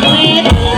Wait.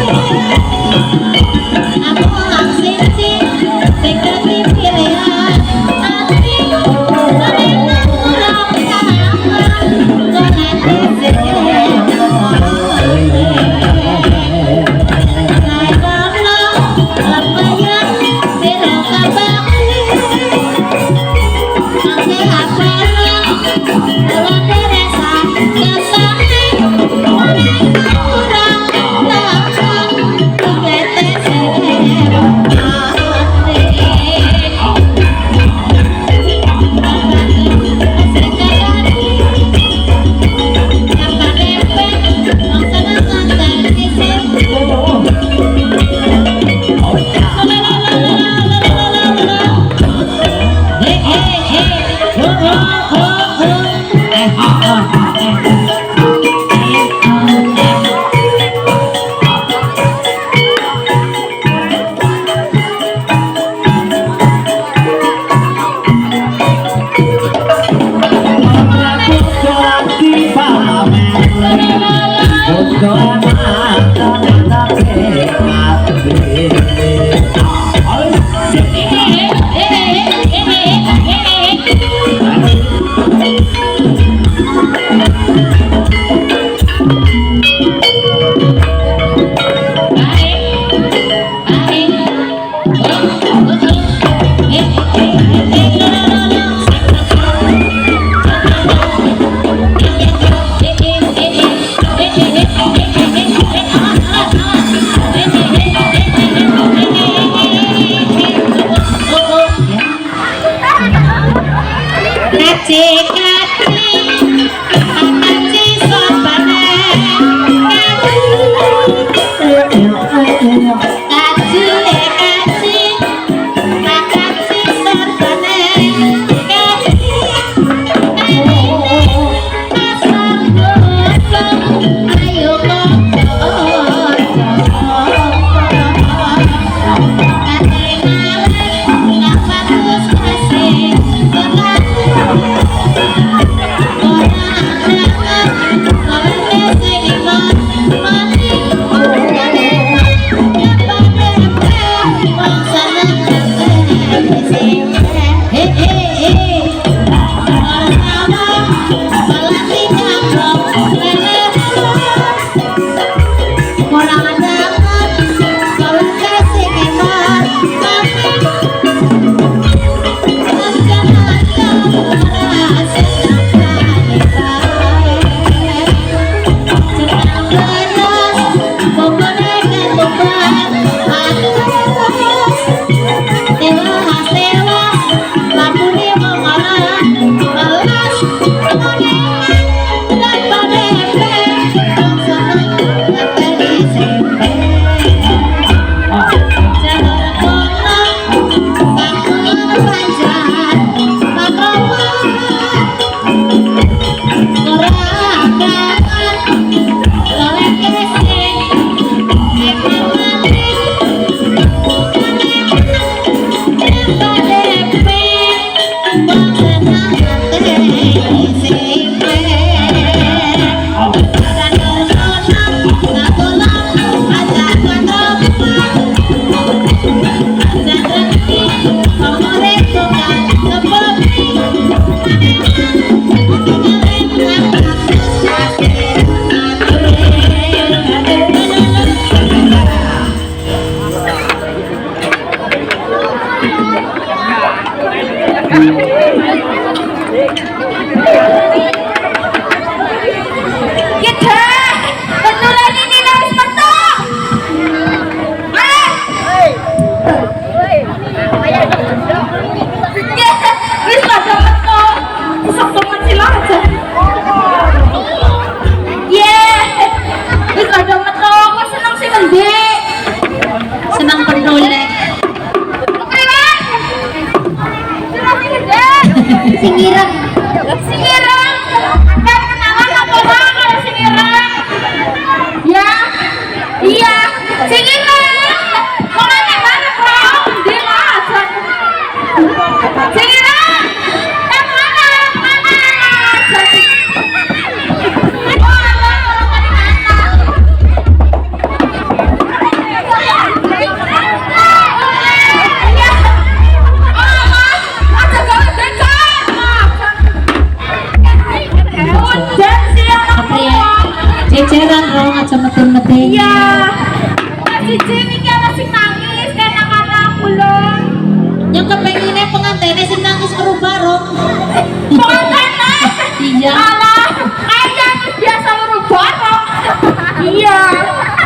Singirang. Singirang. Kan kenalan apa orang kalau singirang? Ya. Iya. Singirang. Makanya bareng orang di aja. Singirang. Mana? Ceceran dong aja meten-meten. Iya. Masih Jimmy kan masih nangis kayak anak-anak ulun. Yang kepenginnya pengantinnya sih nangis bareng. Pengantinnya? Iya. Malah kayak biasa berubah. Iya.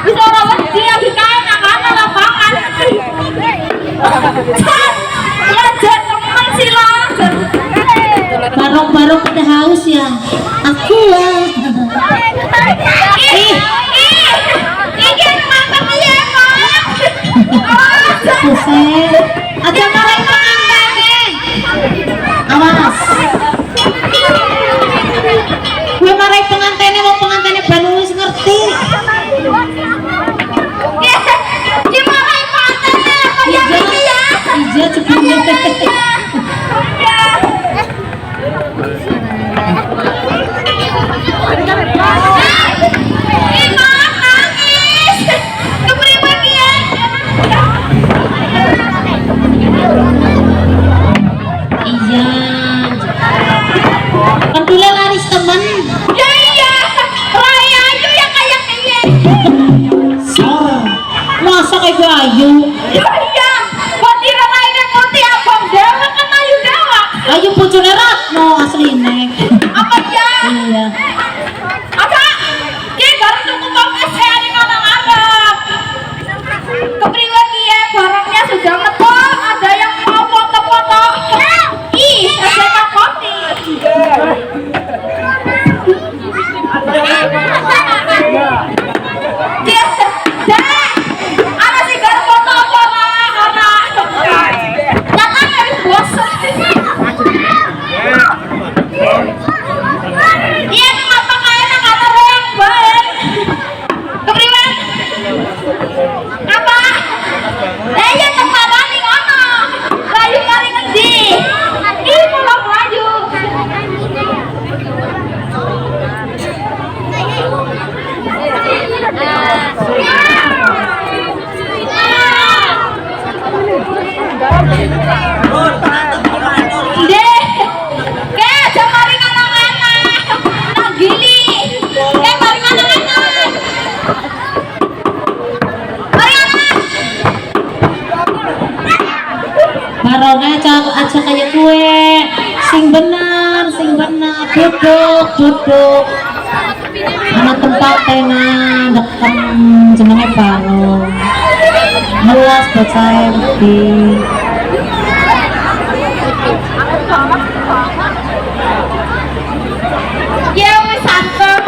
Bisa rawat dia di kain anak-anak lapangan. Ya jen teman silang. Bareng-bareng pada haus ya. Aku lah. Buset, aja marahin pengantinnya. Awas. Gue marahin pengantinnya, mau pengantinnya baru wis ngerti. Dimarahin pengantinnya apa yang ini ya? Iya cepetnya. Iya. Pendule laris temen. Ya iya, Raya aja yang kayak ini. Masa kayak Ayu? Ya iya, buat diri lain yang ngerti abang dewa kan Ayu dewa. Ayu bojone Ratno asline. Apa ya? Iya. Apa? Dia baru tunggu bagus saya di Arab. Kepriwan dia barangnya sudah metu, ada yang mau foto-foto. Ih, saya takoti. Dia dah. Ada sih baru foto apa lah? Katanya habis bosan. Iya, kenapa kayak anak orang baik? Kepriwan? Apa? Ya temparan nih ono. Layu kali ngendi? Ih, pulang laju. Deh, kayak aja maring anak-anak. Nang gili. Kayak maring anak-anak. Maring anak. Barongnya aja kayak gue. Sing benar, duduk. Anak tempatnya dekem jenenge barong. Melas buat saya lebih. Ya wis anteng.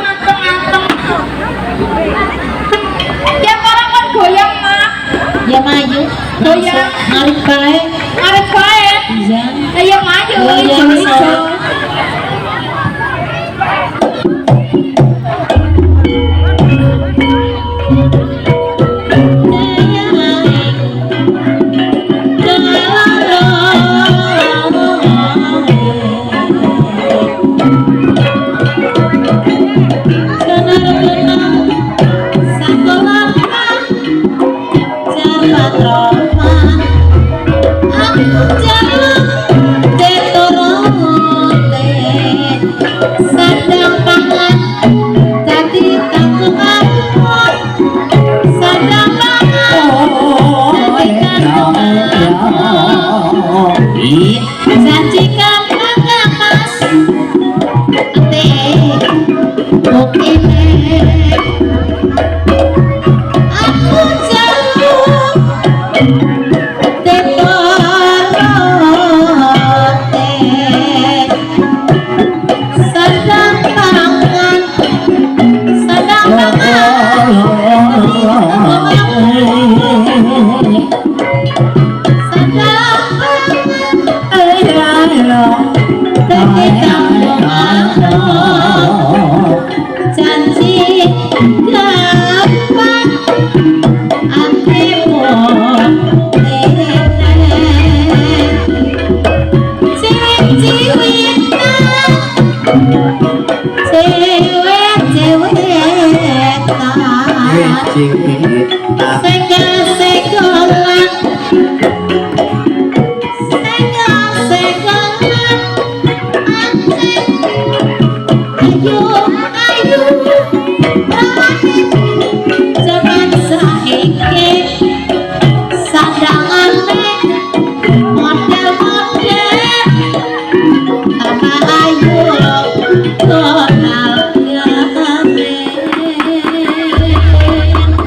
Ya barang kan goyang mah. Ya maju. Goyang. Narik baik. Arep bae. Iya. Ayo maju. Goyang, Ijo-ijo. so. Jalan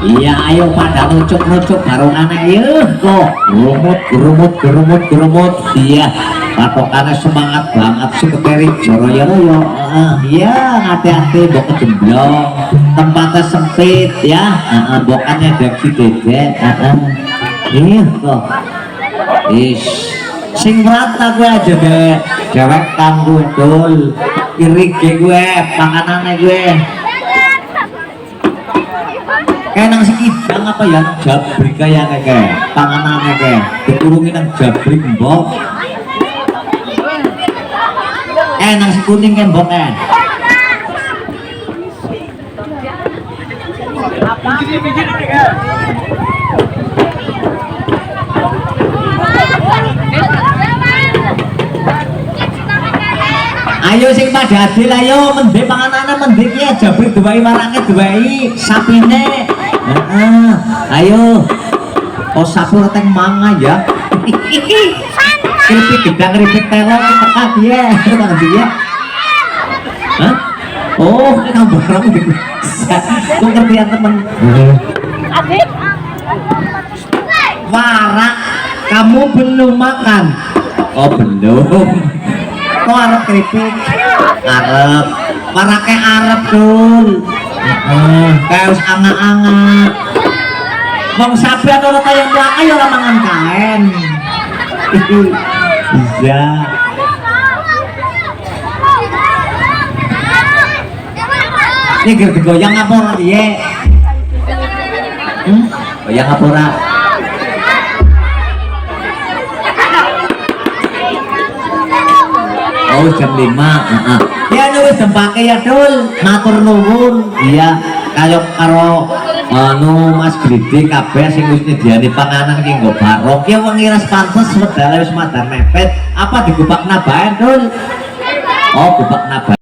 Iya ayo pada nucuk-nucuk barongannya yuk kok gerumut iya patokannya semangat banget sekretari joroyo iya hati-hati bok kejemblong tempatnya sempit ya bokannya deksi dede iya kok sing rata gue aja deh cewek kanggu dul kiri gue panganannya gue kayak nang si kidang apa ya jabrik kayaknya kayak panganannya kayak dikurungin nang jabrik mbok nang si kuning kan mbok ayo sing pada adil ayo mendhe panganane mendhe ki jabrik duwai marake duwai sapine ayo oh sapi reteng manga ya keripik gedang keripik telok teka dia teka dia hah oh ini barang aku ngerti ya temen warak kamu belum makan oh belum kok arep keripik arep waraknya arep dul kayak harus anga-anga bang sapi atau orang yang belakang ya orang mangan kain bisa ini gerti goyang apa orang dia goyang apa orang oh jam 5 ya nulis jempake ya dul matur nuwun iya kayak karo Mas Gridi kabeh sing wis nyediani panganan ki nggo barok ya wong ngiras pantes wedale wis madang mepet apa digubakna bae dul oh gubakna bae